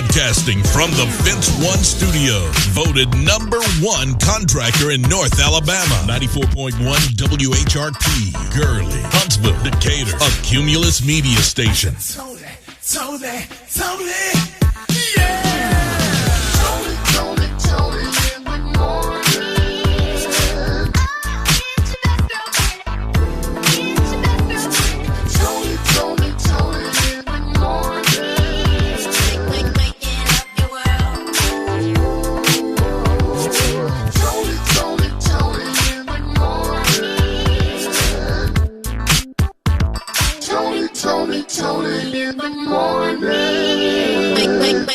Broadcasting from the Fence One Studios. Voted #1 contractor in North Alabama. 94.1 WHRP. Gurley, Huntsville, Decatur. A Cumulus media station. Tony, yeah! Tony, in the morning. Tony, in the morning. Waking up your world. Tony, in the morning. Tony, in the morning.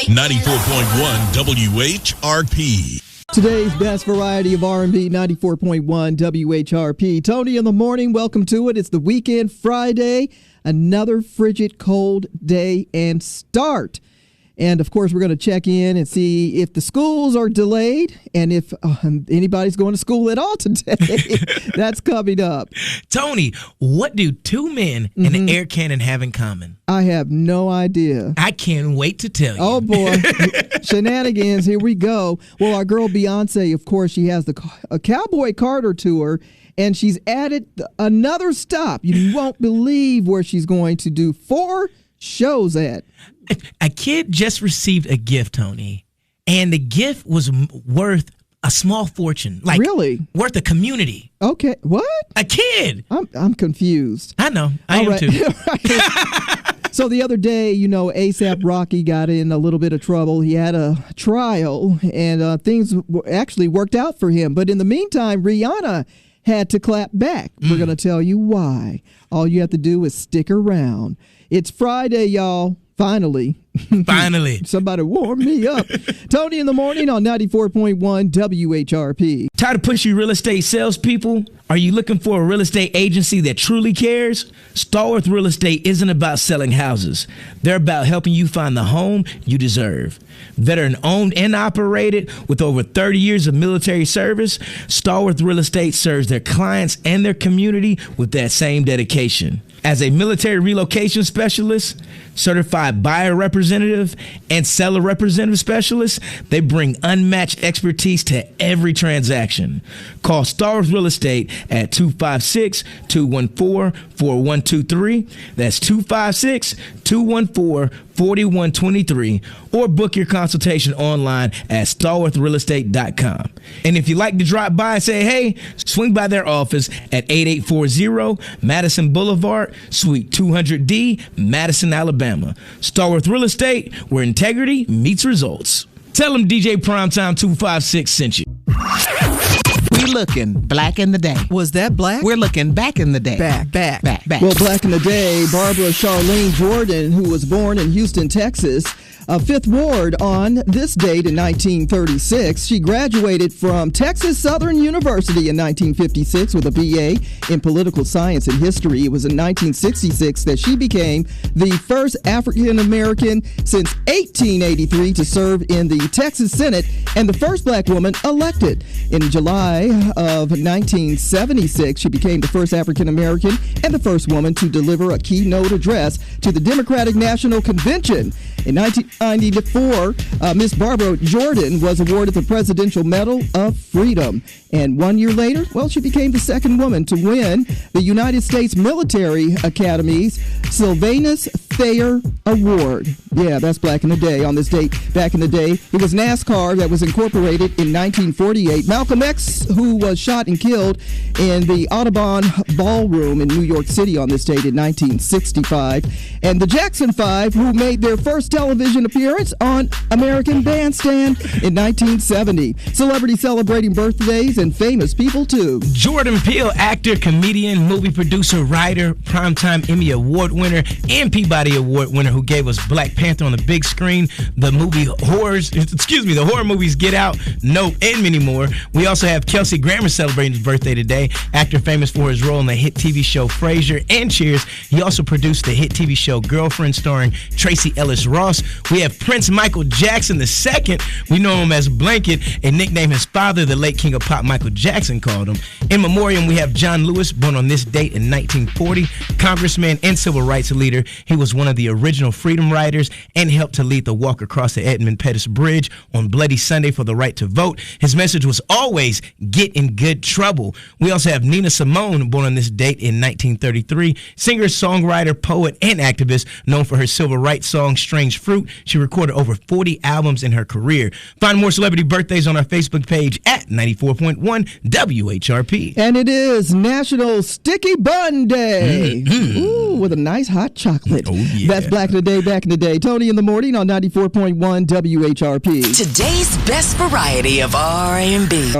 94.1 WHRP. Today's best variety of R&B, 94.1 WHRP. Tony in the morning, welcome to it. It's the weekend, Friday, another frigid, cold day and start. And, of course, we're going to check in and see if the schools are delayed and if anybody's going to school at all today. That's coming up. Tony, what do two men and an air cannon have in common? I have no idea. I can't wait to tell you. Oh, boy. Shenanigans. Here we go. Well, our girl Beyonce, of course, she has a Cowboy Carter tour, and she's added another stop. You won't believe where she's going to do 4 shows at. A kid just received a gift, Tony, and the gift was worth a small fortune. Like, really? Worth a community. Okay. What? A kid. I'm confused. I know. I am too. So the other day, A$AP Rocky got in a little bit of trouble. He had a trial, and things actually worked out for him. But in the meantime, Rihanna had to clap back. We're going to tell you why. All you have to do is stick around. It's Friday, y'all. Finally. Somebody warm me up. Tony in the morning on 94.1 WHRP. Tired of pushy real estate salespeople? Are you looking for a real estate agency that truly cares? Stallworth Real Estate isn't about selling houses. They're about helping you find the home you deserve. Veteran owned and operated with over 30 years of military service, Stallworth Real Estate serves their clients and their community with that same dedication. As a military relocation specialist, certified buyer representative, and seller representative specialist, they bring unmatched expertise to every transaction. Call Stallworth Real Estate at 256-214-4123. That's 256-214-4123. Or book your consultation online at stallworthrealestate.com. And if you like to drop by and say, hey, swing by their office at 8840 Madison Boulevard, Suite 200D, Madison, Alabama. Stallworth Real Estate, where integrity meets results. Tell them DJ Primetime 256 sent you. We looking black in the day. Was that black? We're looking back in the day. Back. Well, back in the day, Barbara Charlene Jordan, who was born in Houston, Texas, Fifth Ward on this date in 1936. She graduated from Texas Southern University in 1956 with a BA in political science and history. It was in 1966 that she became the first African American since 1883 to serve in the Texas Senate and the first black woman elected. In July of 1976, she became the first African American and the first woman to deliver a keynote address to the Democratic National Convention. In 1994, Miss Barbara Jordan was awarded the Presidential Medal of Freedom. And 1 year later, she became the second woman to win the United States Military Academy's Sylvanus Thayer Award. Yeah, that's back in the day. On this date, back in the day, it was NASCAR that was incorporated in 1948. Malcolm X, who was shot and killed in the Audubon Ballroom in New York City on this date in 1965. And the Jackson 5, who made their first television appearance on American Bandstand in 1970. Celebrities celebrating birthdays and famous people, too. Jordan Peele, actor, comedian, movie producer, writer, Primetime Emmy Award winner, and Peabody Award winner who gave us Black Panther on the big screen, the horror movies Get Out, Nope, and many more. We also have Kelsey Grammer celebrating his birthday today, actor famous for his role in the hit TV show Frasier and Cheers. He also produced the hit TV show Girlfriend starring Tracy Ellis Ross. We have Prince Michael Jackson II. We know him as Blanket, a nickname his father, the late king of pop Michael Jackson, called him. In memoriam, we have John Lewis, born on this date in 1940, congressman and civil rights leader. He was one of the original freedom riders and helped to lead the walk across the Edmund Pettus Bridge on Bloody Sunday for the right to vote. His message was always, get in good trouble. We also have Nina Simone, born on this date in 1933, singer, songwriter, poet, and activist, known for her civil rights song, Strange Fruit. She recorded over 40 albums in her career. Find more celebrity birthdays on our Facebook page at 94.1 WHRP. And it is National Sticky Bun Day. Ooh, with a nice hot chocolate. Oh, yeah. That's Black in the Day, back in the day. Tony in the morning on 94.1 WHRP. Today's best variety of R&B.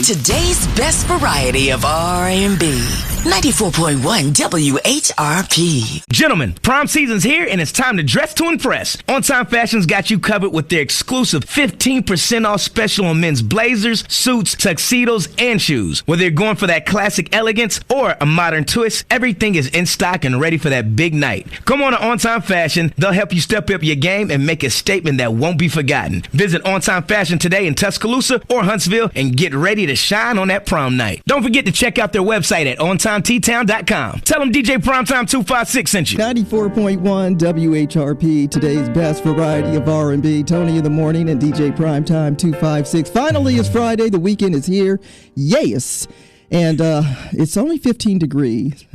Today's best variety of R&B. 94.1 WHRP. Gentlemen, prom season's here and it's time to dress to impress. On Time Fashion's got you covered with their exclusive 15% off special on men's blazers, suits, tuxedos, and shoes. Whether you're going for that classic elegance or a modern twist, everything is in stock and ready for that big night. Come on to On Time Fashion. They'll help you step up your game and make a statement that won't be forgotten. Visit On Time Fashion today in Tuscaloosa or Huntsville and get ready to shine on that prom night. Don't forget to check out their website at ontimettown.com. Tell them DJ Primetime 256 sent you. 94.1 WHRP, today's best variety of R&B. Tony in the morning and DJ Primetime 256. Finally, it's Friday. The weekend is here. Yes. And it's only 15 degrees.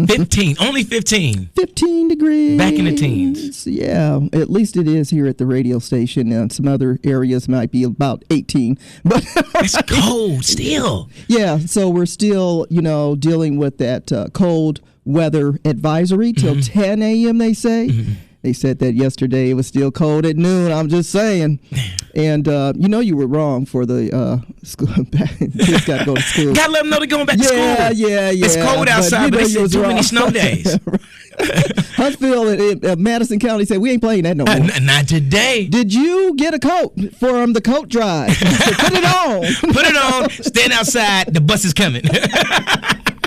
15, only 15. 15 degrees. Back in the teens. Yeah, at least it is here at the radio station. And some other areas might be about 18. But it's cold still. Yeah, so we're still, dealing with that cold weather advisory till 10 a.m., they say. They said that yesterday it was still cold at noon. I'm just saying. And, you were wrong for the school. Kids got to go to school. Got to let them know they're going back to school. Yeah. It's cold outside, but they said too many snow days. Huntsville and Madison County said, we ain't playing that no more. Not today. Did you get a coat from the coat drive? Put it on. Put it on. Stand outside. The bus is coming.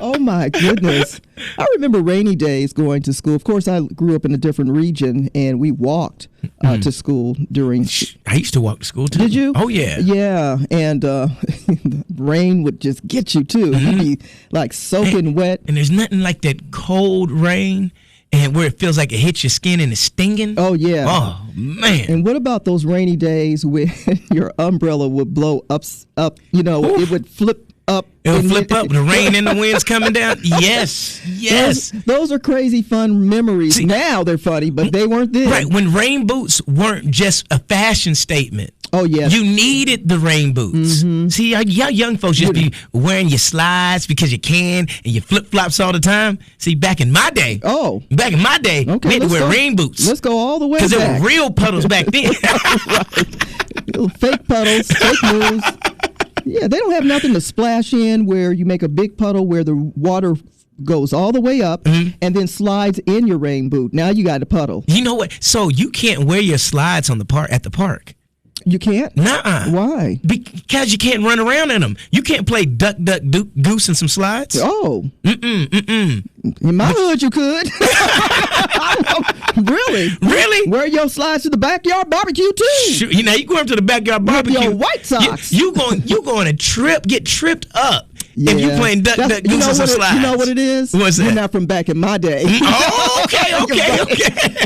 Oh, my goodness. I remember rainy days going to school. Of course, I grew up in a different region, and we walked to school during... I used to walk to school, too. Did you? Oh, yeah. Yeah, and the rain would just get you, too. You'd be, like, soaking wet. And there's nothing like that cold rain and where it feels like it hits your skin and it's stinging. Oh, yeah. Oh, man. And what about those rainy days when your umbrella would blow up, it would flip up. It would flip up, the rain and the wind's coming down. Yes. Those are crazy fun memories. See, now they're funny, but they weren't then. Right, when rain boots weren't just a fashion statement. Oh, yeah. You needed the rain boots. See, y'all young folks just be wearing your slides because you can and your flip-flops all the time. See, back in my day, we had to wear rain boots. Let's go all the way back. Because there were real puddles back then. Right. Little fake puddles, fake moves. Yeah, they don't have nothing to splash in where you make a big puddle where the water goes all the way up and then slides in your rain boot. Now you got a puddle. You know what? So you can't wear your slides on at the park. You can't? Nuh-uh. Why? Because you can't run around in them. You can't play duck, goose in some slides. Oh. In my hood, you could. Really? Wear your slides to the backyard barbecue, too. Sure. You go up to the backyard barbecue. With your White Sox. You going to get tripped up. Yeah. If you playing duck, goose in some slides. You know what it is? What's that? You're not from back in my day. Oh, okay.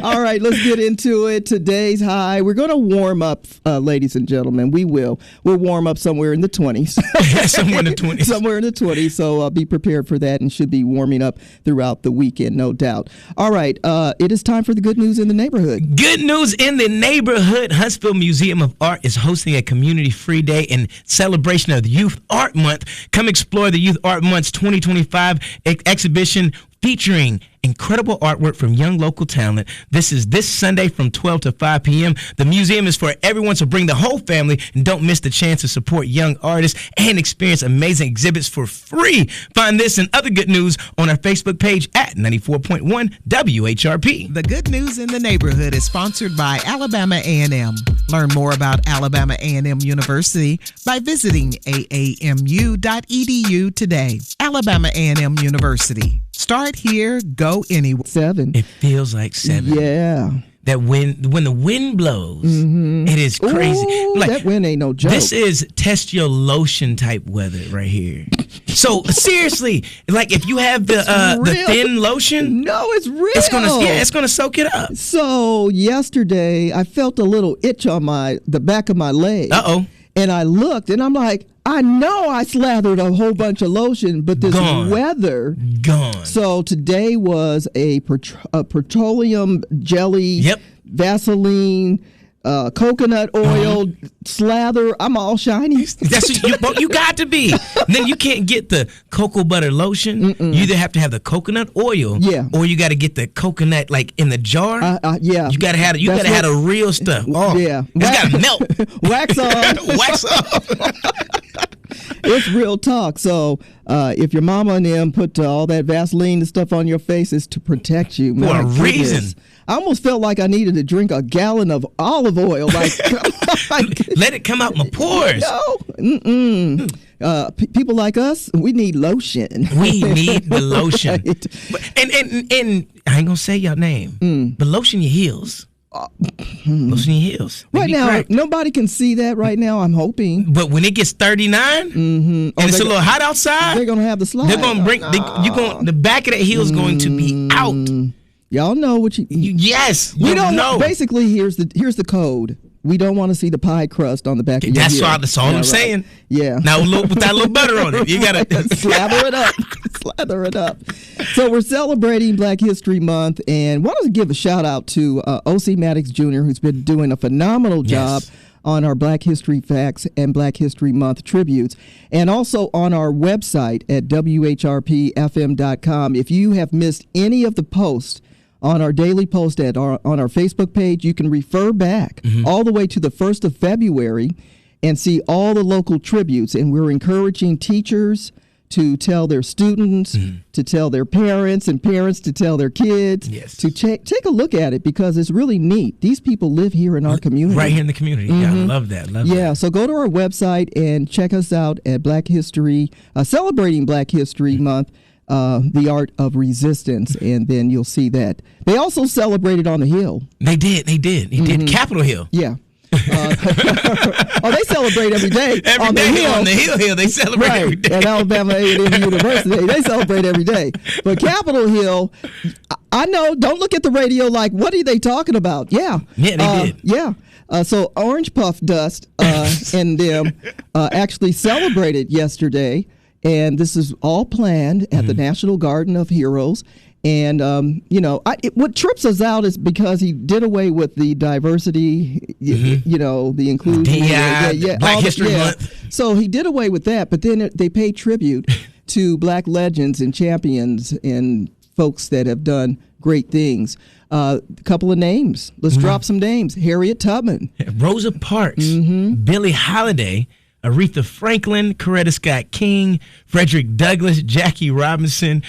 All right, let's get into it. Today's high. We're going to warm up, ladies and gentlemen. We will. We'll warm up somewhere in the 20s. Somewhere in the 20s. Somewhere in the 20s. So be prepared for that and should be warming up throughout the weekend, no doubt. All right, it is time for the good news in the neighborhood. Good news in the neighborhood. Huntsville Museum of Art is hosting a community free day in celebration of the Youth Art Month. Come explore the Youth Art Month's 2025 exhibition featuring incredible artwork from young local talent. This is this Sunday from 12 to 5 p.m. The museum is for everyone, so bring the whole family and don't miss the chance to support young artists and experience amazing exhibits for free. Find this and other good news on our Facebook page at 94.1 WHRP. The Good News in the Neighborhood is sponsored by Alabama A&M. Learn more about Alabama A&M University by visiting aamu.edu today. Alabama A&M University. Start here, go anywhere. 7. It feels like 7. Yeah. that when the wind blows, it is crazy. Ooh, Like, that wind ain't no joke. this is test your lotion type weather right here. So seriously, like if you have the real. thin lotion, No, it's real. it's gonna soak it up. So yesterday, I felt a little itch on the back of my leg. Uh-oh. And I looked, and I'm like, I know I slathered a whole bunch of lotion, but this Gone. weather. Gone. So today was a petroleum jelly, Yep. Vaseline, coconut oil slather. I'm all shiny. That's what you got to be. Then you can't get the cocoa butter lotion. You either have to have the coconut oil, Yeah. or you got to get the coconut like in the jar. Yeah. You gotta have the real stuff. Oh, Yeah. it's gotta melt. Wax on. Wax up. It's real talk. So if your mama and them put all that Vaseline and stuff on your face, it's to protect you. For a My reason. goodness. I almost felt like I needed to drink a gallon of olive oil. Like, Let it come out my pores. no. People like us, we need lotion. We need the lotion. Right. And I ain't gonna say your name, but lotion your heels. Lotion your heels. They Right be now, cracked. nobody can see that right now, I'm hoping. But when it gets 39 and it's a little hot outside, They're going to have the slide. they're gonna bring the back of that heel is going to be out. Y'all know what you... Yes, We you don't know. Basically, here's the code. We don't want to see the pie crust on the back of your heel. That's all I'm saying. Yeah. Now with that little butter on it, you gotta Slather it up. Slather it up. So we're celebrating Black History Month, and wanted to give a shout out to O.C. Maddox Jr., who's been doing a phenomenal job on our Black History Facts and Black History Month tributes, and also on our website at WHRPFM.com. If you have missed any of the posts on our daily post on our Facebook page, you can refer back all the way to the 1st of February and see all the local tributes. And we're encouraging teachers to tell their students, to tell their parents, and parents to tell their kids, to take a look at it, because it's really neat. These people live here in our community. right here in the community. Yeah, I love that. So go to our website and check us out at Black History, celebrating Black History Month, the art of resistance, and then you'll see that. They also celebrated on the Hill. They did. Capitol Hill. Yeah. They celebrate every day. Every on day the Hill. on the Hill, they celebrate every day. At Alabama A&M University, they celebrate every day. But Capitol Hill, I know, don't look at the radio like, what are they talking about? Yeah. Yeah, they did. Yeah. So Orange Puff Dust and them actually celebrated yesterday. And this is all planned at the National Garden of Heroes. And, what trips us out is because he did away with the diversity, the inclusion. Black History Month. So he did away with that. But then they paid tribute to Black legends and champions and folks that have done great things. A couple of names. Let's drop some names. Harriet Tubman. Rosa Parks. Billie Holiday. Aretha Franklin, Coretta Scott King, Frederick Douglass, Jackie Robinson.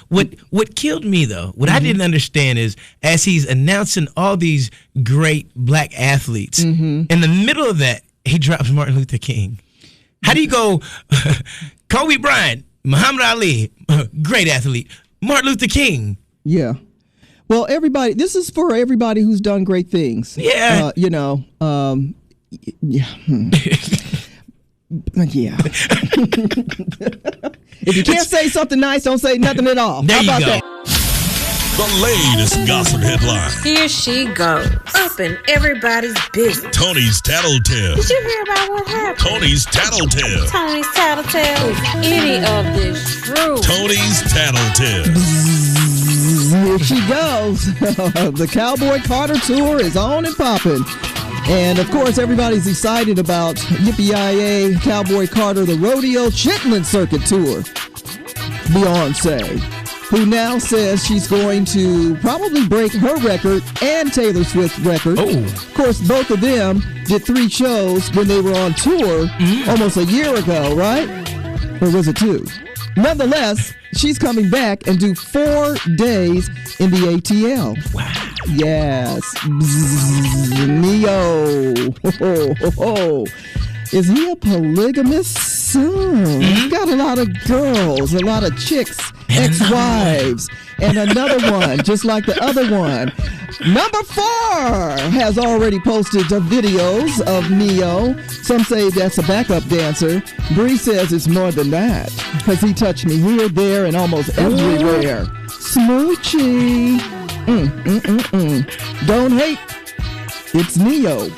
What killed me, though, what I didn't understand is, as he's announcing all these great Black athletes, in the middle of that, he drops Martin Luther King. How do you go, Kobe Bryant, Muhammad Ali, great athlete, Martin Luther King? Yeah. Well, this is for everybody who's done great things. Yeah. Yeah. Yeah. If you can't say something nice, don't say nothing at all. There How about you go. that? The latest gossip headline. Here she goes, up in everybody's business. Tony's Tattletale. Did you hear about what happened? Tony's Tattletale. Tony's Tattletale. Is any of this true? Tony's Tattletale. Here she goes. The Cowboy Carter Tour is on and popping. And, of course, everybody's excited about Yippee-Yi-Yay, Cowboy Carter, the Rodeo Chitlin Circuit Tour. Beyonce, who now says she's going to probably break her record and Taylor Swift's record. Oh. Of course, both of them did 3 shows when they were on tour almost a year ago, right? Or was it 2? Nonetheless, she's coming back and do 4 days in the ATL. Wow. Yes. Neyo. Is he a polygamous son? He's got a lot of girls, a lot of chicks, And ex-wives, and another one, just like the other one. Number 4 has already posted the videos of Neyo. Some say that's a backup dancer. Bree says it's more than that because he touched me here, there, and almost everywhere. Smoochie. Don't hate. It's Neyo.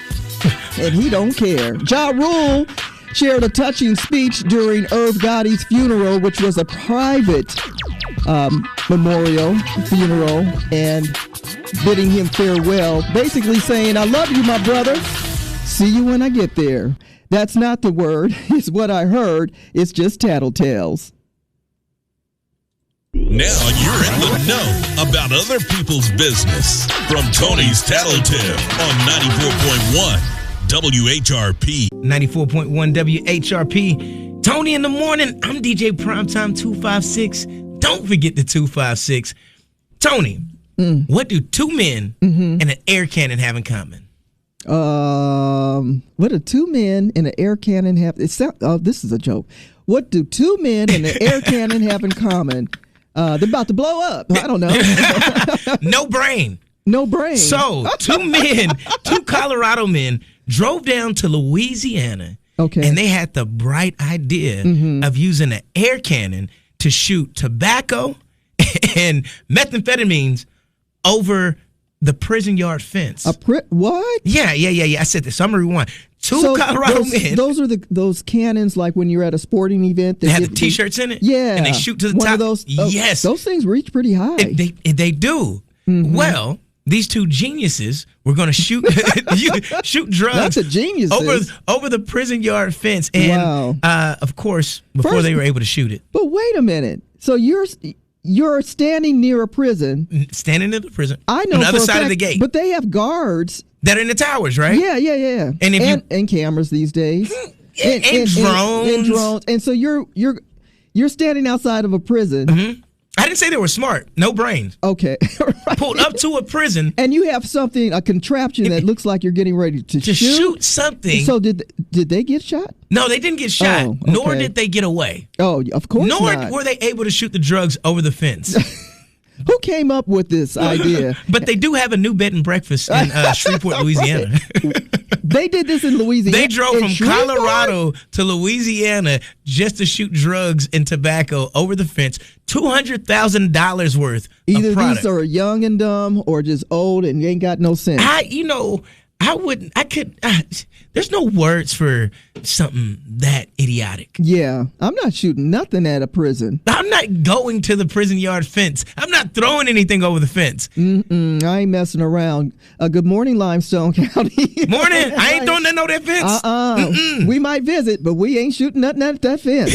And he don't care. Ja Rule shared a touching speech during Irv Gotti's funeral, which was a private memorial funeral, and bidding him farewell, basically saying, I love you, my brother. See you when I get there. That's not the word. It's what I heard. It's just tattletales. Now you're in the know about other people's business. From Tony's Tattletale on 94.1 WHRP. 94.1 WHRP. Tony in the morning. I'm DJ Primetime 256. Don't forget the 256. Tony, what do two men and an air cannon have in common? What do two men and an air cannon have? This is a joke. What do two men and an air cannon have in common? They're about to blow up. I don't know. No brain. No brain. So, two Colorado men drove down to Louisiana. Okay. And they had the bright idea of using an air cannon to shoot tobacco and methamphetamines over the prison yard fence. What? Yeah. I said this. I'm going to rewind. Two Colorado men. Those are those cannons like when you're at a sporting event. They have the T-shirts in it? Yeah. And they shoot to the top? Of those, yes. Those things reach pretty high. They do. Well, these two geniuses were going to shoot drugs. That's a genius. Over the prison yard fence. And, of course, before they were able to shoot it. But wait a minute. So you're standing near a prison. Standing in the prison. I know on the other for a side of fact, the gate. But they have guards. That are in the towers, right? Yeah. And cameras these days. and drones. And drones. And so you're standing outside of a prison. I didn't say they were smart. No brains. Okay. Right. Pulled up to a prison. And you have a contraption that looks like you're getting ready to shoot something. So did they get shot? No, they didn't get shot. Oh, okay. Nor did they get away. Oh, of course not. Nor were they able to shoot the drugs over the fence. Who came up with this idea? But they do have a new bed and breakfast in Shreveport, Louisiana. They did this in Louisiana. They drove from Colorado to Louisiana just to shoot drugs and tobacco over the fence. $200,000 worth Either of product. These are young and dumb or just old and ain't got no sense. There's no words for something that idiotic. Yeah, I'm not shooting nothing at a prison. I'm not going to the prison yard fence. I'm not throwing anything over the fence. I ain't messing around. Good morning, Limestone County. Morning. I ain't throwing nothing over that fence. We might visit, but we ain't shooting nothing at that fence.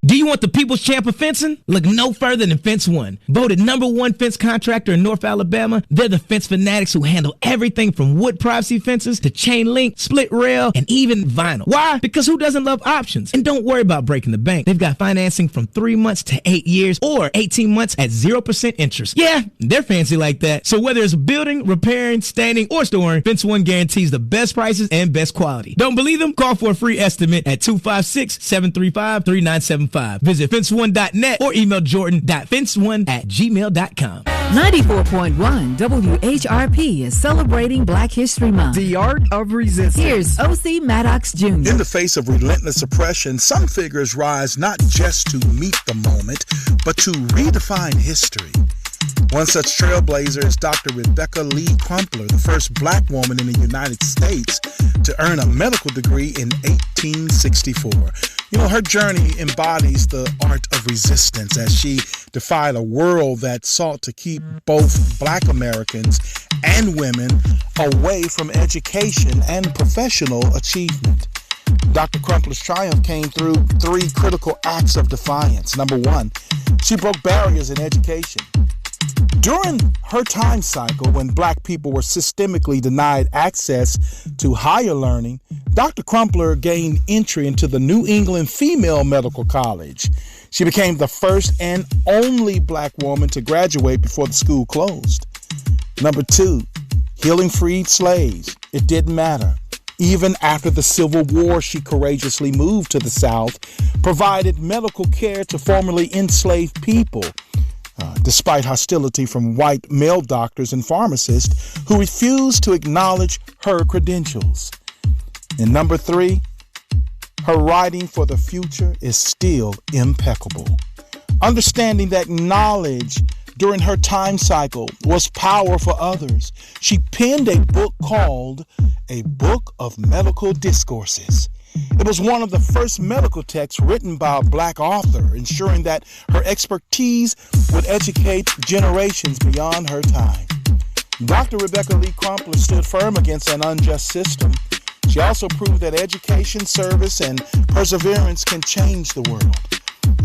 Do you want the people's champ of fencing? Look no further than Fence One. Voted #1 fence contractor in North Alabama. They're the fence fanatics who handle everything from wood privacy fences to chain link, split rail, and even vinyl. Why? Because who doesn't love options? And don't worry about breaking the bank. They've got financing from 3 months to 8 years or 18 months at 0% interest. Yeah, they're fancy like that. So whether it's building, repairing, standing, or storing, Fence One guarantees the best prices and best quality. Don't believe them? Call for a free estimate at 256-735-3975. Visit fence1.net or email jordan.fence1@gmail.com. 94.1 WHRP is celebrating Black History Month. The art of resistance. Here's O.C. Maddox Jr. In the face of relentless oppression, some figures rise not just to meet the moment, but to redefine history. One such trailblazer is Dr. Rebecca Lee Crumpler, the first black woman in the United States to earn a medical degree in 1864. Her journey embodies the art of resistance as she defied a world that sought to keep both black Americans and women away from education and professional achievement. Dr. Crumpler's triumph came through 3 critical acts of defiance. Number 1, she broke barriers in education. During her time cycle, when black people were systemically denied access to higher learning, Dr. Crumpler gained entry into the New England Female Medical College. She became the first and only black woman to graduate before the school closed. Number 2, healing freed slaves. It didn't matter. Even after the Civil War, she courageously moved to the South, provided medical care to formerly enslaved people. despite hostility from white male doctors and pharmacists who refused to acknowledge her credentials. And number 3, her writing for the future is still impeccable. Understanding that knowledge during her time cycle was power for others, she penned a book called A Book of Medical Discourses. It was one of the first medical texts written by a black author, ensuring that her expertise would educate generations beyond her time. Dr. Rebecca Lee Crumpler stood firm against an unjust system. She also proved that education, service, and perseverance can change the world.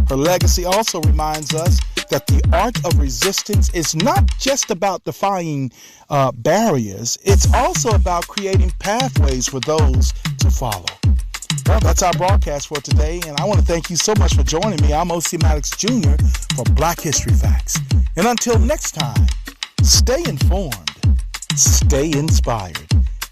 Her legacy also reminds us that the art of resistance is not just about defying barriers, it's also about creating pathways for those to follow. Well, that's our broadcast for today, and I want to thank you so much for joining me. I'm O.C. Maddox Jr. for Black History Facts. And until next time, stay informed, stay inspired,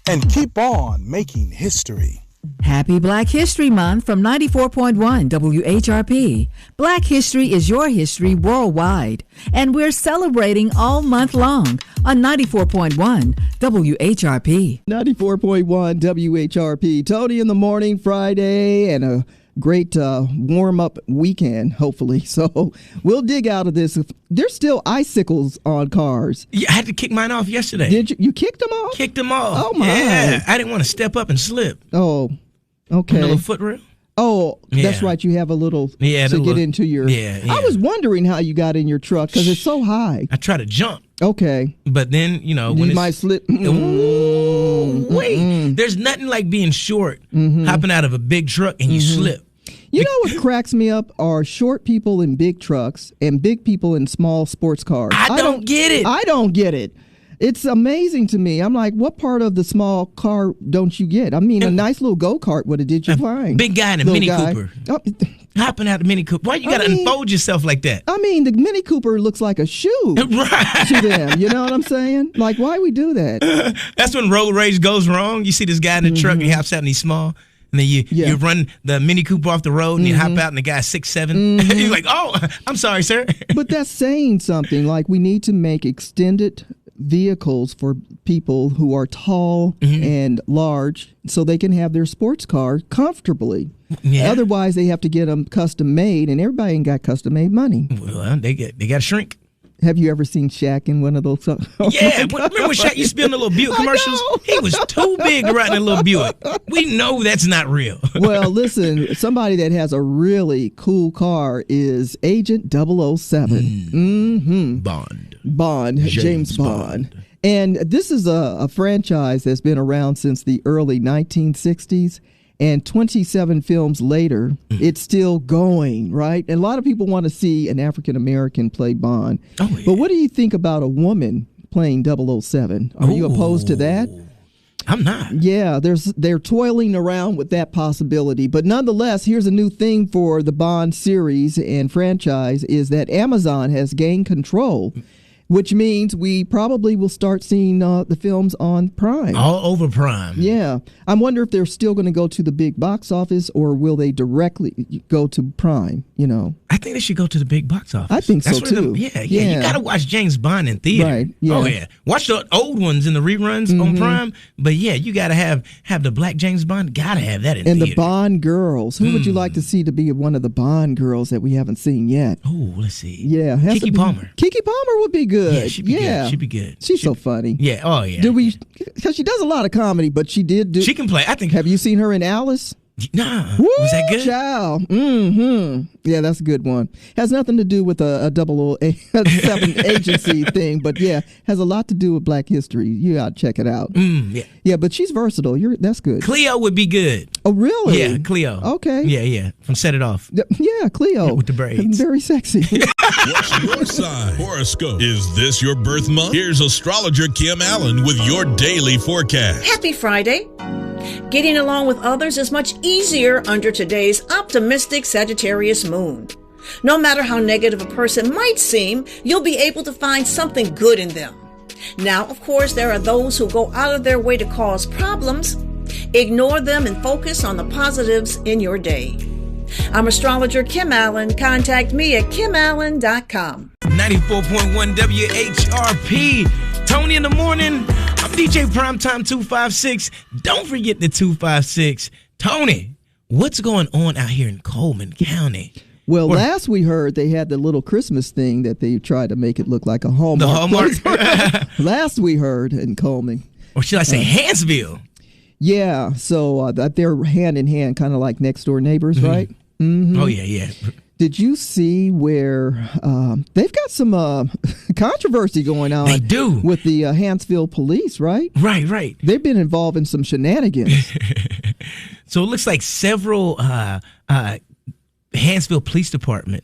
and keep on making history. Happy Black History Month from 94.1 WHRP. Black history is your history worldwide, and we're celebrating all month long on 94.1 WHRP. 94.1 WHRP. Tony in the morning, Friday, and a great warm-up weekend, hopefully. So we'll dig out of this. There's still icicles on cars. Yeah, I had to kick mine off yesterday. Did you? You kicked them off? Kicked them off. Oh, my. Yeah, I didn't want to step up and slip. Oh, okay. On the little foot rail. Oh, Yeah. that's right. You have a little to get into your... Yeah. I was wondering how you got in your truck because it's so high. I try to jump. Okay. But then, when You it's... might slip. Ooh, wait. There's nothing like being short, hopping out of a big truck, and you slip. You know what cracks me up are short people in big trucks and big people in small sports cars. I don't get it. I don't get it. It's amazing to me. I'm like, what part of the small car don't you get? I mean, a nice little go-kart would have did you fine. Big guy in a Little Mini guy. Cooper. Oh, Hopping out of Mini Cooper. Why you got to unfold yourself like that? I mean, the Mini Cooper looks like a shoe Right. to them. You know what I'm saying? Like, why we do that? That's when road rage goes wrong. You see this guy in the truck and he hops out and he's small. And then you run the Mini Cooper off the road and you hop out and the guy's 6'7". You're like, oh, I'm sorry, sir. But that's saying something. Like, we need to make extended vehicles for people who are tall and large so they can have their sports car comfortably. Yeah. Otherwise, they have to get them custom made, and everybody ain't got custom made money. Well, they got to shrink. Have you ever seen Shaq in one of those? Yeah, remember when Shaq used to be in the little Buick commercials? He was too big to ride in a little Buick. We know that's not real. Well, listen, somebody that has a really cool car is Agent 007. Bond, James Bond. And this is a franchise that's been around since the early 1960s. And 27 films later, it's still going, right? And a lot of people want to see an African-American play Bond. Oh, yeah. But what do you think about a woman playing 007? Are you opposed to that? I'm not. Yeah, they're toiling around with that possibility. But nonetheless, here's a new thing for the Bond series and franchise is that Amazon has gained control, which means we probably will start seeing the films on Prime. All over Prime. Yeah. I wonder if they're still going to go to the big box office or will they directly go to Prime, I think they should go to the big box office. I think so, too. Yeah. You got to watch James Bond in theater. Right, yeah. Oh, yeah. Watch the old ones in the reruns on Prime. But, yeah, you got to have the black James Bond. Got to have that in and theater. the Bond girls. Who would you like to see to be one of the Bond girls that we haven't seen yet? Oh, let's see. Yeah. Keke Palmer. Keke Palmer would be good. Yeah, she'd be good. She'd be good. She's so funny. Yeah. Oh, yeah. Because she does a lot of comedy, but she did do. She can play. I think. Have you seen her in Alice? Nah. Woo, was that good? Child. Yeah, that's a good one. Has nothing to do with a 007 agency thing, but yeah, has a lot to do with Black history. You gotta check it out. Yeah. Yeah, but she's versatile. That's good. Cleo would be good. Oh, really? Yeah, Cleo. Okay. Yeah. From Set It Off. Yeah, Cleo. With the braids. Very sexy. What's your sign? Horoscope. Is this your birth month? Here's astrologer Kim Allen with your daily forecast. Happy Friday. Getting along with others is much easier under today's optimistic Sagittarius moon. No matter how negative a person might seem, you'll be able to find something good in them. Now, of course, there are those who go out of their way to cause problems. Ignore them and focus on the positives in your day. I'm astrologer Kim Allen. Contact me at kimallen.com. 94.1 WHRP. Tony in the morning. I'm DJ Primetime 256. Don't forget the 256. Tony, what's going on out here in Coleman County? Well, last we heard they had the little Christmas thing that they tried to make it look like a Hallmark. The Hallmark? Last we heard in Coleman. Or should I say Hansville? Yeah, so they're hand in hand, kind of like next door neighbors, right? Mm-hmm. Oh, yeah. Did you see where they've got some controversy going on? They do. With the Hansville police, right? Right. They've been involved in some shenanigans. So it looks like several Hansville Police Department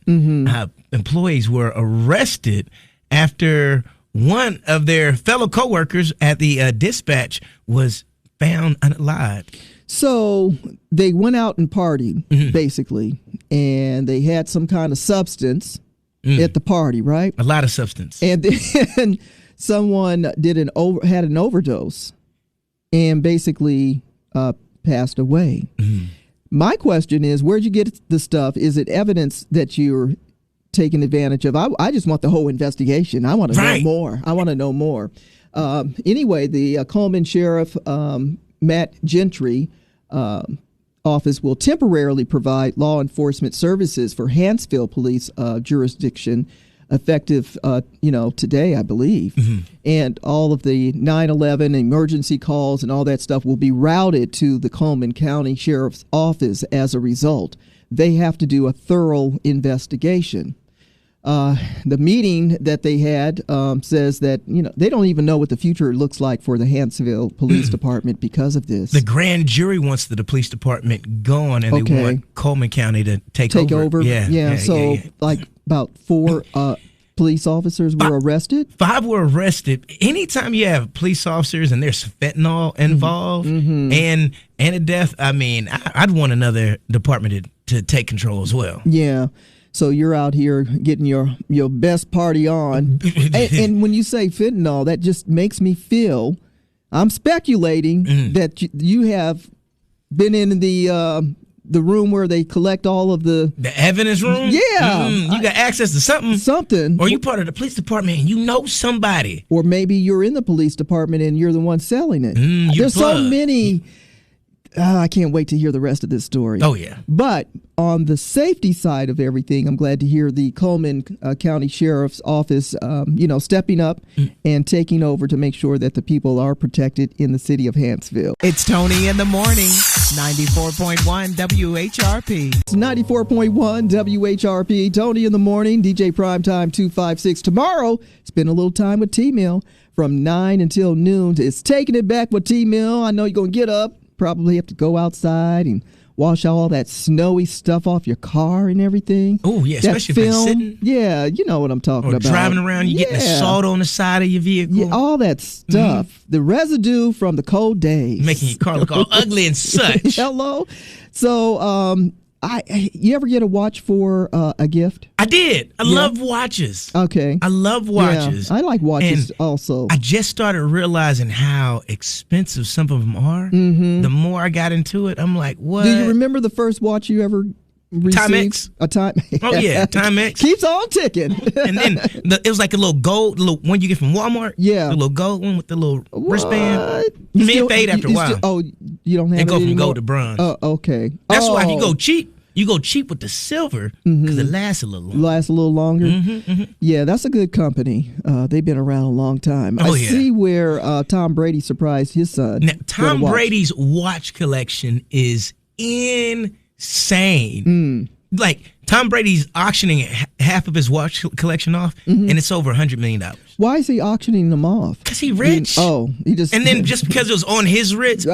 employees were arrested after one of their fellow coworkers at the dispatch was found unalived. So they went out and partied, basically, and they had some kind of substance at the party, right? A lot of substance. And then someone had an overdose and basically passed away. My question is, where'd you get the stuff? Is it evidence that you're taking advantage of? I just want the whole investigation. I want to know more. Anyway, the Coleman Sheriff Matt Gentry office will temporarily provide law enforcement services for Hansville Police jurisdiction effective, today, I believe. And all of the 911 emergency calls and all that stuff will be routed to the Coleman County Sheriff's Office as a result. They have to do a thorough investigation. The meeting that they had says that, they don't even know what the future looks like for the Hansville Police Department because of this. The grand jury wants the police department gone, and they want Coleman County to take over. Yeah. So about 4 police officers were arrested? 5 were arrested. Anytime you have police officers and there's fentanyl involved and a death, I mean, I'd want another department to take control as well. Yeah. So you're out here getting your best party on. and when you say fentanyl, that just makes me feel, I'm speculating that you have been in the room where they collect all of the evidence room. Yeah. You got access to something. Or you part of the police department and you know somebody. Or maybe you're in the police department and you're the one selling it. There's so many. I can't wait to hear the rest of this story. Oh, yeah. But on the safety side of everything, I'm glad to hear the Coleman County Sheriff's Office, stepping up and taking over to make sure that the people are protected in the city of Hansville. It's Tony in the morning, 94.1 WHRP. It's 94.1 WHRP. Tony in the morning, DJ Primetime 256. Tomorrow, spend a little time with T-Mill from 9 until noon. It's Taking It Back with T-Mill. I know you're going to get up. Probably have to go outside and wash all that snowy stuff off your car and everything. Oh, yeah, especially if it's sitting. Yeah, you know what I'm talking about. Or driving around, you getting the salt on the side of your vehicle. Yeah, all that stuff. The residue from the cold days. Making your car look all ugly and such. Hello. So, you ever get a watch for a gift? I did. I love watches. Okay. I love watches. Yeah, I like watches also. I just started realizing how expensive some of them are. The more I got into it, I'm like, what? Do you remember the first watch you ever received? Timex. A time. Oh, yeah. Timex. Keeps on ticking. And then it was like a little gold, one you get from Walmart. Yeah. The little gold one with the little wristband. It fade after a while. You don't have it go from anymore? gold to bronze. Oh, okay. That's why if you go cheap, you go cheap with the silver because it lasts a little longer. Lasts a little longer? Yeah, that's a good company. They've been around a long time. I see where Tom Brady surprised his son. Now, Tom Brady's watch collection is insane. Like, Tom Brady's auctioning half of his watch collection off, and it's over $100 million. Why is he auctioning them off? Because he's rich. He just... And then just because it was on his wrist,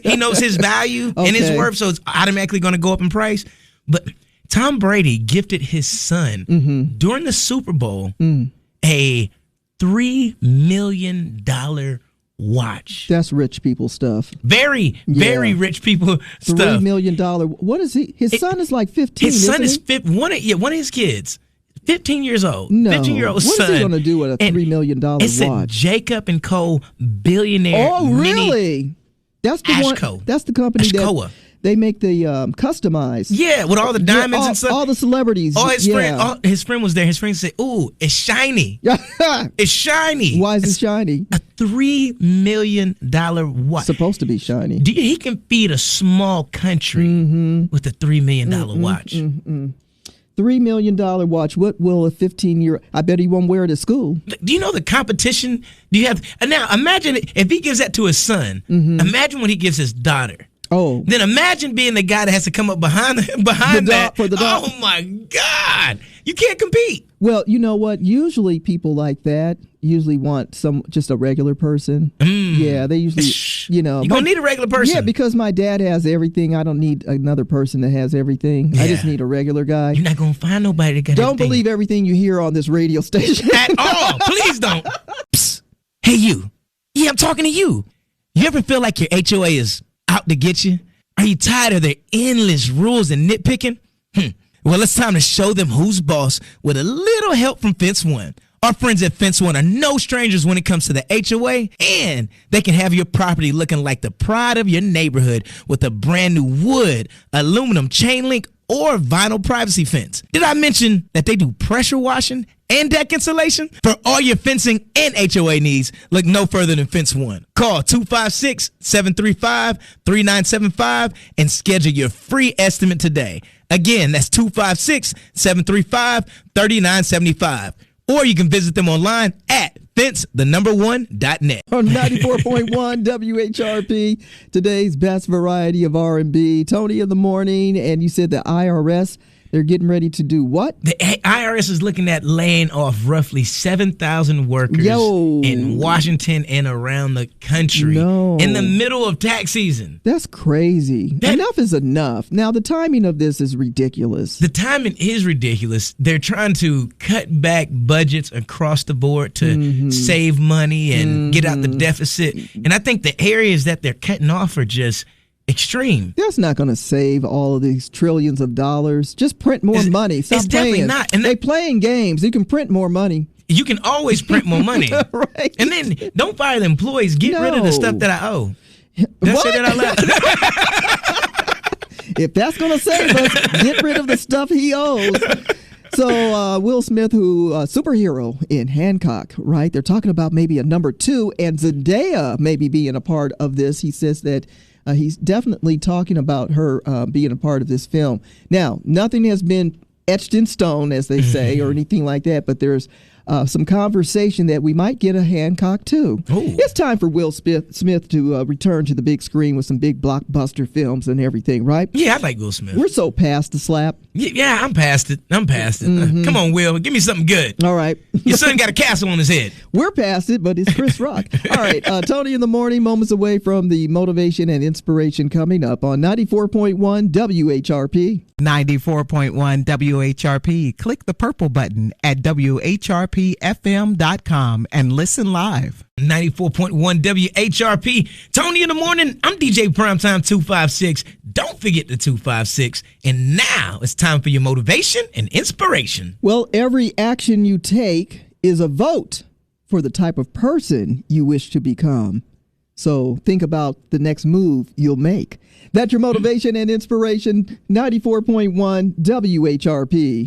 he knows his value and his worth, so it's automatically going to go up in price. But Tom Brady gifted his son during the Super Bowl a $3 million watch. That's rich people stuff. Very rich people stuff. $3 million. What is he? His son is like 15. His son is one of his kids. 15 years old. No. 15-year-old son. What is he going to do with a $3 million watch? It's a Jacob and Co. billionaire. Oh, really? That's the one. That's the company They make the customized. Yeah, with all the diamonds and stuff. All the celebrities. His friend was there. His friend said, "Ooh, it's shiny. It's shiny. Why is it shiny? A $3 million watch. Supposed to be shiny. He can feed a small country with a $3 million watch. $3 million watch. What will a 15-year? I bet he won't wear it at school. Do you know the competition? Do you have now? Imagine if he gives that to his son. Imagine when he gives his daughter. Oh, then imagine being the guy that has to come up behind that. For the dog. Oh my God, you can't compete. Well, you know what? Usually people like that want just a regular person. Yeah, they usually, You're gonna need a regular person. Yeah, because my dad has everything. I don't need another person that has everything. Yeah. I just need a regular guy. You're not gonna find nobody that got Don't everything. believe everything you hear on this radio station At all. Please don't. Psst. Hey, you. Yeah, I'm talking to you. You ever feel like your HOA is out to get you? Are you tired of their endless rules and nitpicking? Well, it's time to show them who's boss with a little help from Fence One. Our friends at Fence One are no strangers when it comes to the HOA, and they can have your property looking like the pride of your neighborhood with a brand new wood, aluminum chain link, or vinyl privacy fence. Did I mention that they do pressure washing and deck insulation? For all your fencing and HOA needs, look no further than Fence One. Call 256-735-3975 and schedule your free estimate today. Again, that's 256-735-3975. Or you can visit them online at fence1.net. On 94.1 WHRP, today's best variety of R&B. Tony in the morning, and you said the IRS, they're getting ready to do what? The IRS is looking at laying off roughly 7,000 workers in Washington and around the country in the middle of tax season. That's crazy. Enough is enough. Now, the timing of this is ridiculous. The timing is ridiculous. They're trying to cut back budgets across the board to save money and get out the deficit. And I think the areas that they're cutting off are just extreme. That's not going to save all of these trillions of dollars. Just print more money. Stop definitely playing. Not. And they're playing games. You can print more money. You can always print more money. Right. And then don't fire the employees. Get rid of the stuff that I owe. Did I say that out loud? If that's going to save us, get rid of the stuff he owes. So Will Smith, who superhero in Hancock, right? They're talking about maybe a number 2, and Zendaya maybe being a part of this. He says that he's definitely talking about her being a part of this film. Now, nothing has been etched in stone, as they say, or anything like that, but there's some conversation that we might get a Hancock too. Ooh. It's time for Will Smith to return to the big screen with some big blockbuster films and everything, right? Yeah, I like Will Smith. We're so past the slap. Yeah, I'm past it. Come on, Will. Give me something good. All right. Your son got a castle on his head. We're past it, but it's Chris Rock. All right. Tony in the morning, moments away from the motivation and inspiration coming up on 94.1 WHRP. 94.1 WHRP. Click the purple button at WHRPFM.com and listen live. 94.1 WHRP. Tony in the morning. I'm DJ Primetime 256. Don't forget the 256. And now it's time for your motivation and inspiration. Well, every action you take is a vote for the type of person you wish to become. So think about the next move you'll make. That's your motivation and inspiration. 94.1 WHRP.